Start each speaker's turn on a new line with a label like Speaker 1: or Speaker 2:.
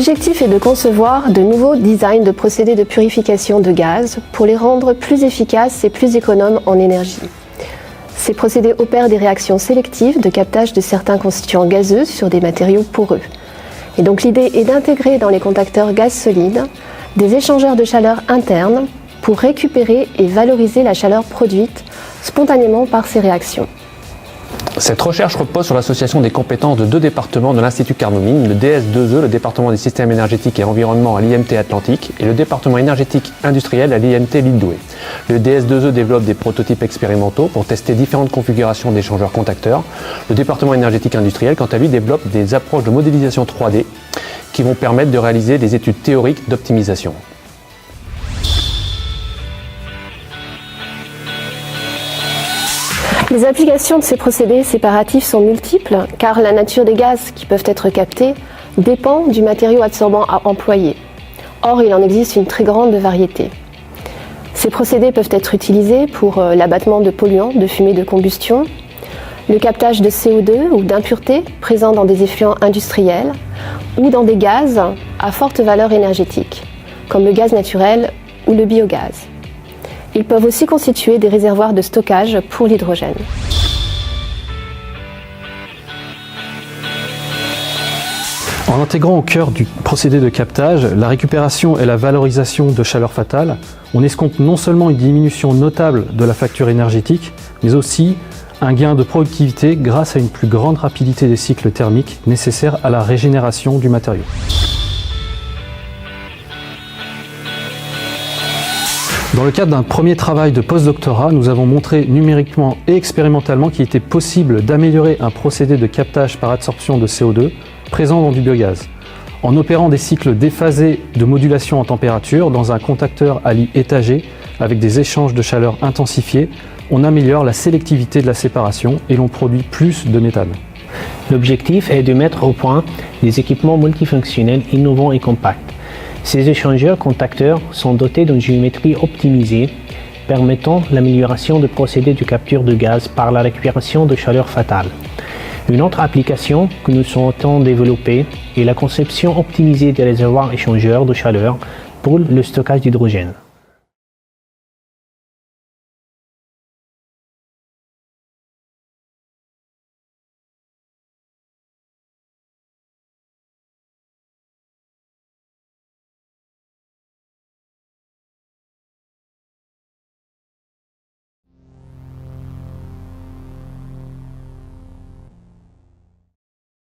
Speaker 1: L'objectif est de concevoir de nouveaux designs de procédés de purification de gaz pour les rendre plus efficaces et plus économes en énergie. Ces procédés opèrent des réactions sélectives de captage de certains constituants gazeux sur des matériaux poreux. Et donc l'idée est d'intégrer dans les contacteurs gaz solides des échangeurs de chaleur internes pour récupérer et valoriser la chaleur produite spontanément par ces réactions.
Speaker 2: Cette recherche repose sur l'association des compétences de deux départements de l'Institut Carnot-Mines, le DS2E, le département des systèmes énergétiques et environnement à l'IMT Atlantique, et le département énergétique industriel à l'IMT Lille-Douai. Le DS2E développe des prototypes expérimentaux pour tester différentes configurations d'échangeurs contacteurs. Le département énergétique industriel, quant à lui, développe des approches de modélisation 3D qui vont permettre de réaliser des études théoriques d'optimisation.
Speaker 1: Les applications de ces procédés séparatifs sont multiples car la nature des gaz qui peuvent être captés dépend du matériau absorbant à employer. Or, il en existe une très grande variété. Ces procédés peuvent être utilisés pour l'abattement de polluants, de fumée de combustion, le captage de CO2 ou d'impuretés présents dans des effluents industriels ou dans des gaz à forte valeur énergétique, comme le gaz naturel ou le biogaz. Ils peuvent aussi constituer des réservoirs de stockage pour l'hydrogène.
Speaker 3: En intégrant au cœur du procédé de captage la récupération et la valorisation de chaleur fatale, on escompte non seulement une diminution notable de la facture énergétique, mais aussi un gain de productivité grâce à une plus grande rapidité des cycles thermiques nécessaires à la régénération du matériau. Dans le cadre d'un premier travail de post-doctorat, nous avons montré numériquement et expérimentalement qu'il était possible d'améliorer un procédé de captage par adsorption de CO2 présent dans du biogaz. En opérant des cycles déphasés de modulation en température dans un contacteur à lit étagé avec des échanges de chaleur intensifiés, on améliore la sélectivité de la séparation et l'on produit plus de méthane.
Speaker 4: L'objectif est de mettre au point des équipements multifonctionnels innovants et compacts. Ces échangeurs contacteurs sont dotés d'une géométrie optimisée, permettant l'amélioration de procédés de capture de gaz par la récupération de chaleur fatale. Une autre application que nous souhaitons développer est la conception optimisée des réservoirs échangeurs de chaleur pour le stockage d'hydrogène.